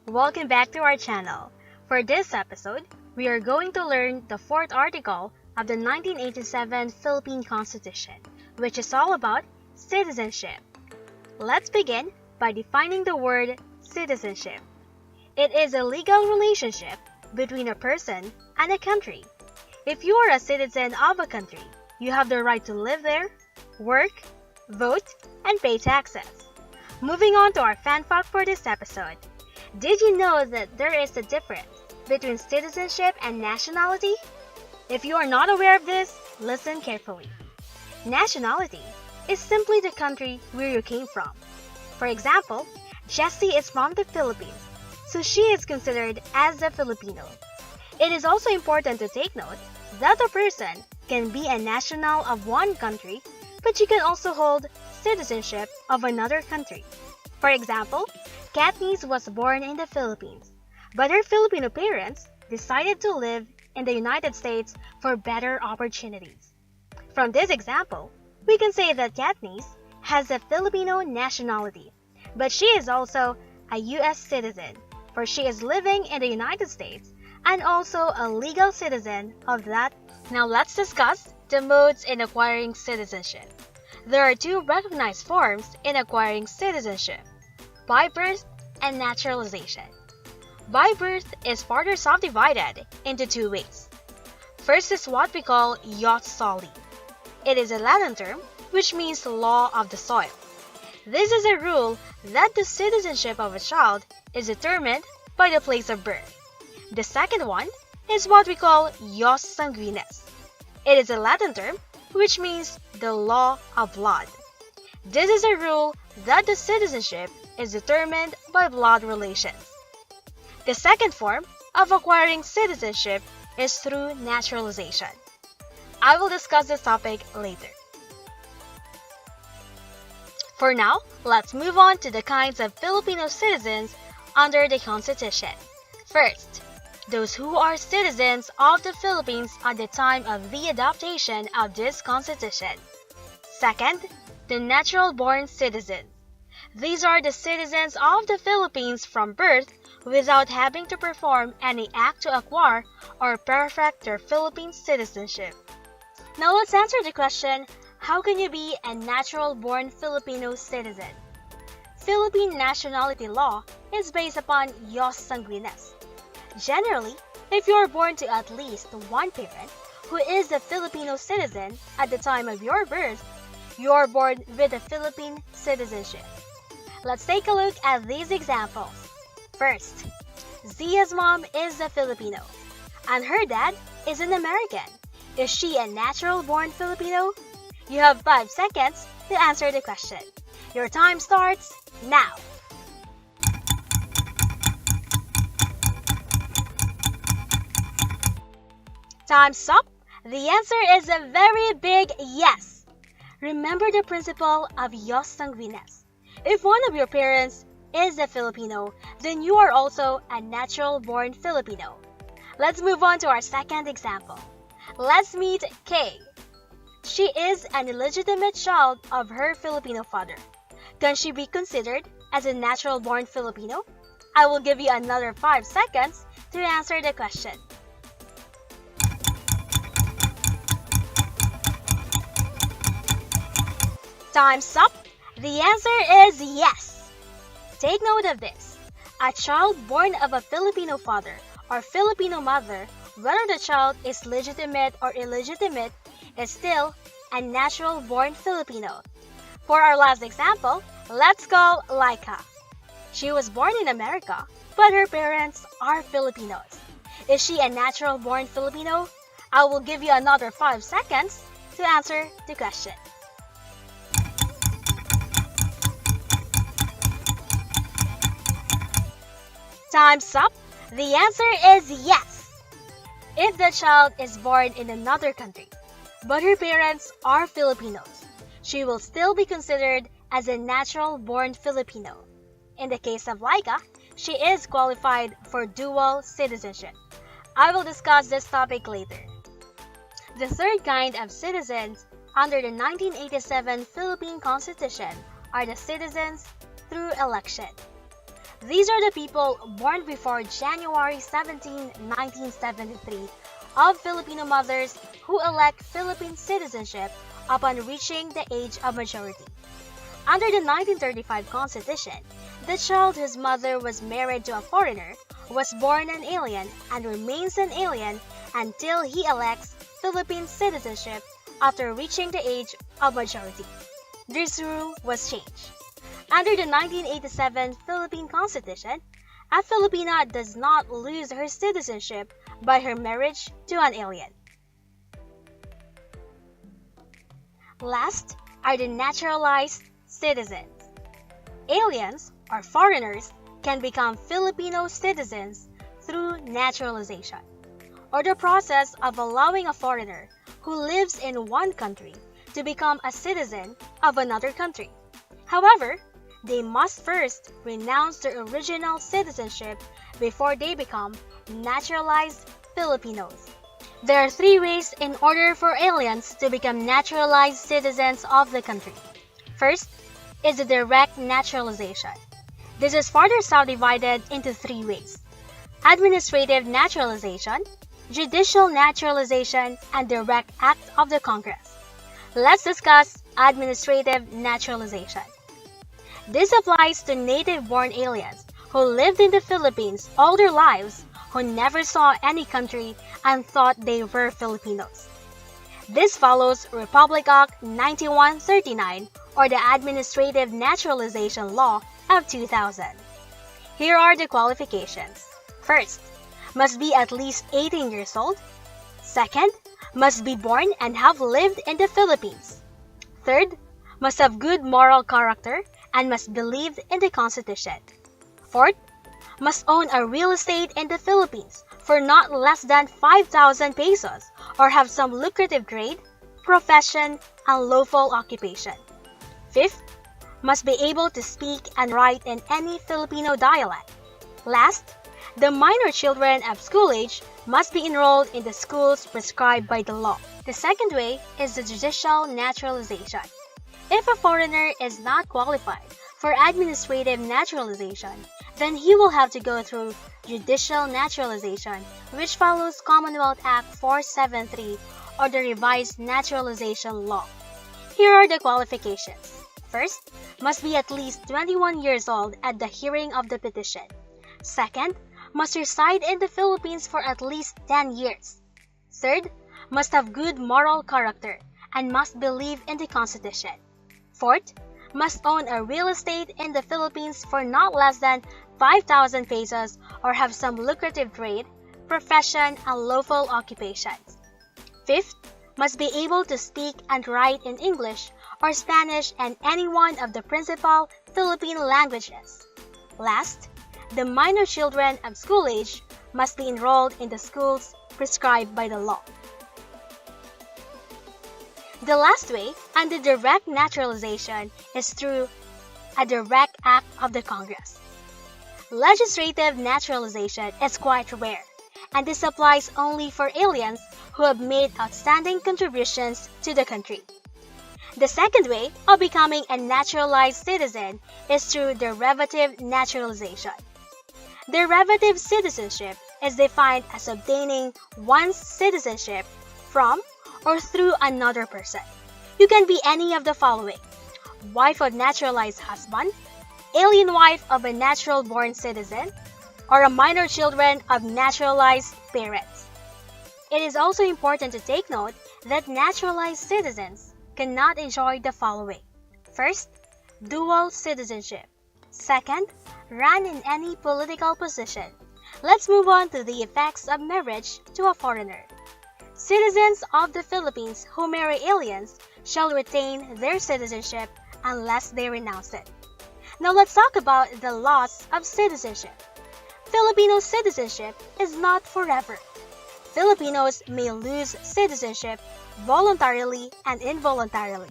Welcome back to our channel. For this episode, we are going to learn the fourth article of the 1987 Philippine Constitution, which is all about citizenship. Let's begin by defining the word citizenship. It is a legal relationship between a person and a country. If you are a citizen of a country, you have the right to live there, work, vote, and pay taxes. Moving on to our fan fact for this episode. Did you know that there is a difference between citizenship and nationality? If you are not aware of this, listen carefully. Nationality is simply the country where you came from. For example, Jessie is from the Philippines, so she is considered as a Filipino. It is also important to take note that a person can be a national of one country, but you can also hold citizenship of another country. For example, Katniss was born in the Philippines, but her Filipino parents decided to live in the United States for better opportunities. From this example, we can say that Katniss has a Filipino nationality, but she is also a U.S. citizen, for she is living in the United States and also a legal citizen of that. Now let's discuss the modes in acquiring citizenship. There are two recognized forms in acquiring citizenship: by birth and naturalization. By birth is further subdivided into two ways. First is what we call ius soli. It is a Latin term which means law of the soil. This is a rule that the citizenship of a child is determined by the place of birth. The second one is what we call ius sanguinis. It is a Latin term which means the law of blood. This is a rule that the citizenship is determined by blood relations. The second form of acquiring citizenship is through naturalization. I will discuss this topic later. For now, let's move on to the kinds of Filipino citizens under the Constitution. First, those who are citizens of the Philippines at the time of the adoption of this Constitution. Second, the natural-born citizens. These are the citizens of the Philippines from birth without having to perform any act to acquire or perfect their Philippine citizenship. Now let's answer the question, how can you be a natural-born Filipino citizen? Philippine nationality law is based upon ius sanguinis. Generally, if you are born to at least one parent who is a Filipino citizen at the time of your birth, you are born with a Philippine citizenship. Let's take a look at these examples. First, Zia's mom is a Filipino, and her dad is an American. Is she a natural-born Filipino? You have 5 seconds to answer the question. Your time starts now. Time's up. The answer is a very big yes. Remember the principle of ius sanguinis. If one of your parents is a Filipino, then you are also a natural-born Filipino. Let's move on to our second example. Let's meet Kay. She is an illegitimate child of her Filipino father. Can she be considered as a natural-born Filipino? I will give you another 5 seconds to answer the question. Time's up. The answer is yes. Take note of this. A child born of a Filipino father or Filipino mother, whether the child is legitimate or illegitimate, is still a natural-born Filipino. For our last example, let's call Laika. She was born in America, but her parents are Filipinos. Is she a natural-born Filipino? I will give you another 5 seconds to answer the question. Time's up. The answer is yes. If the child is born in another country, but her parents are Filipinos, she will still be considered as a natural-born Filipino. In the case of Laika, she is qualified for dual citizenship. I will discuss this topic later. The third kind of citizens under the 1987 Philippine Constitution are the citizens through election. These are the people born before January 17, 1973 of Filipino mothers who elect Philippine citizenship upon reaching the age of majority. Under the 1935 Constitution, the child whose mother was married to a foreigner was born an alien and remains an alien until he elects Philippine citizenship after reaching the age of majority. This rule was changed. Under the 1987 Philippine Constitution, a Filipina does not lose her citizenship by her marriage to an alien. Last are the naturalized citizens. Aliens or foreigners can become Filipino citizens through naturalization, or the process of allowing a foreigner who lives in one country to become a citizen of another country. However, they must first renounce their original citizenship before they become naturalized Filipinos. There are three ways in order for aliens to become naturalized citizens of the country. First is the direct naturalization. This is further subdivided into three ways: administrative naturalization, judicial naturalization, and direct act of the Congress. Let's discuss administrative naturalization. This applies to native-born aliens who lived in the Philippines all their lives, who never saw any country and thought they were Filipinos. This follows Republic Act 9139, or the Administrative Naturalization Law of 2000. Here are the qualifications. First, must be at least 18 years old. Second, must be born and have lived in the Philippines. Third, must have good moral character and must believe in the Constitution. Fourth, must own a real estate in the Philippines for not less than 5,000 pesos or have some lucrative trade, profession, and lawful occupation. Fifth, must be able to speak and write in any Filipino dialect. Last, the minor children of school age must be enrolled in the schools prescribed by the law. The second way is the judicial naturalization. If a foreigner is not qualified for administrative naturalization, then he will have to go through judicial naturalization, which follows Commonwealth Act 473 or the revised naturalization law. Here are the qualifications. First, must be at least 21 years old at the hearing of the petition. Second, must reside in the Philippines for at least 10 years. Third, must have good moral character and must believe in the Constitution. Fourth, must own a real estate in the Philippines for not less than 5,000 pesos or have some lucrative trade, profession, and lawful occupations. Fifth, must be able to speak and write in English or Spanish and any one of the principal Philippine languages. Last, the minor children of school age must be enrolled in the schools prescribed by the law. The last way, under direct naturalization, is through a direct act of the Congress. Legislative naturalization is quite rare, and this applies only for aliens who have made outstanding contributions to the country. The second way of becoming a naturalized citizen is through derivative naturalization. Derivative citizenship is defined as obtaining one's citizenship from or through another person. You can be any of the following: wife of naturalized husband, alien wife of a natural-born citizen, or a minor children of naturalized parents. It is also important to take note that naturalized citizens cannot enjoy the following. First, dual citizenship. Second, run in any political position. Let's move on to the effects of marriage to a foreigner. Citizens of the Philippines who marry aliens shall retain their citizenship unless they renounce it. Now let's talk about the loss of citizenship. Filipino citizenship is not forever. Filipinos may lose citizenship voluntarily and involuntarily.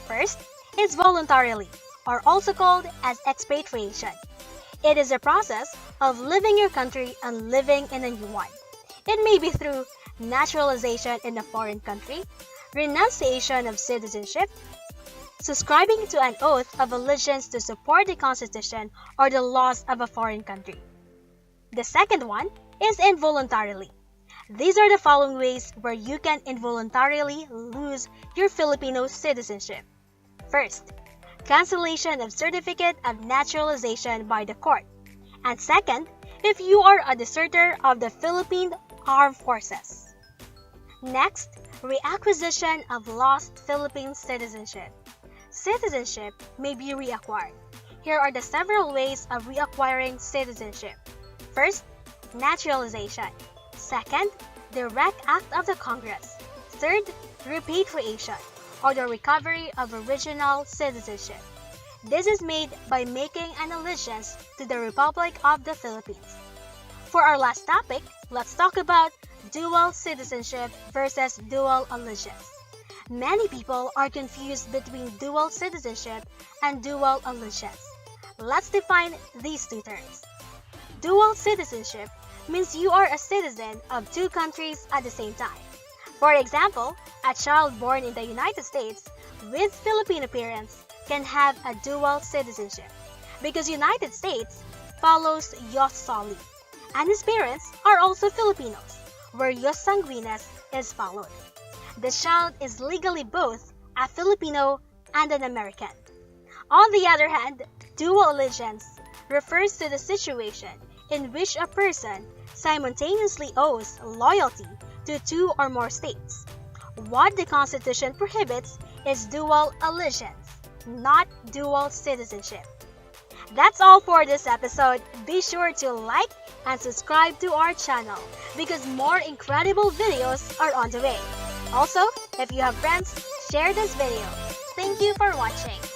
First, it's voluntarily, or also called as expatriation. It is a process of leaving your country and living in a new one. It may be through naturalization in a foreign country, renunciation of citizenship, subscribing to an oath of allegiance to support the Constitution or the laws of a foreign country. The second one is involuntarily. These are the following ways where you can involuntarily lose your Filipino citizenship. First, cancellation of certificate of naturalization by the court. And second, if you are a deserter of the Philippine Armed Forces. Next, reacquisition of lost Philippine citizenship. Citizenship may be reacquired. Here are the several ways of reacquiring citizenship. First, naturalization. Second, direct act of the Congress. Third, repatriation, or the recovery of original citizenship. This is made by making an allegiance to the Republic of the Philippines. For our last topic, let's talk about dual citizenship versus dual allegiance. Many people are confused between dual citizenship and dual allegiance. Let's define these two terms. Dual citizenship means you are a citizen of two countries at the same time. For example, a child born in the United States with Filipino parents can have a dual citizenship because United States follows Jus Soli, and his parents are also Filipinos, where Jus Sanguinis is followed. The child is legally both a Filipino and an American. On the other hand, dual allegiance refers to the situation in which a person simultaneously owes loyalty to two or more states. What the Constitution prohibits is dual allegiance, not dual citizenship. That's all for this episode. Be sure to like and subscribe to our channel because more incredible videos are on the way. Also, if you have friends, share this video. Thank you for watching.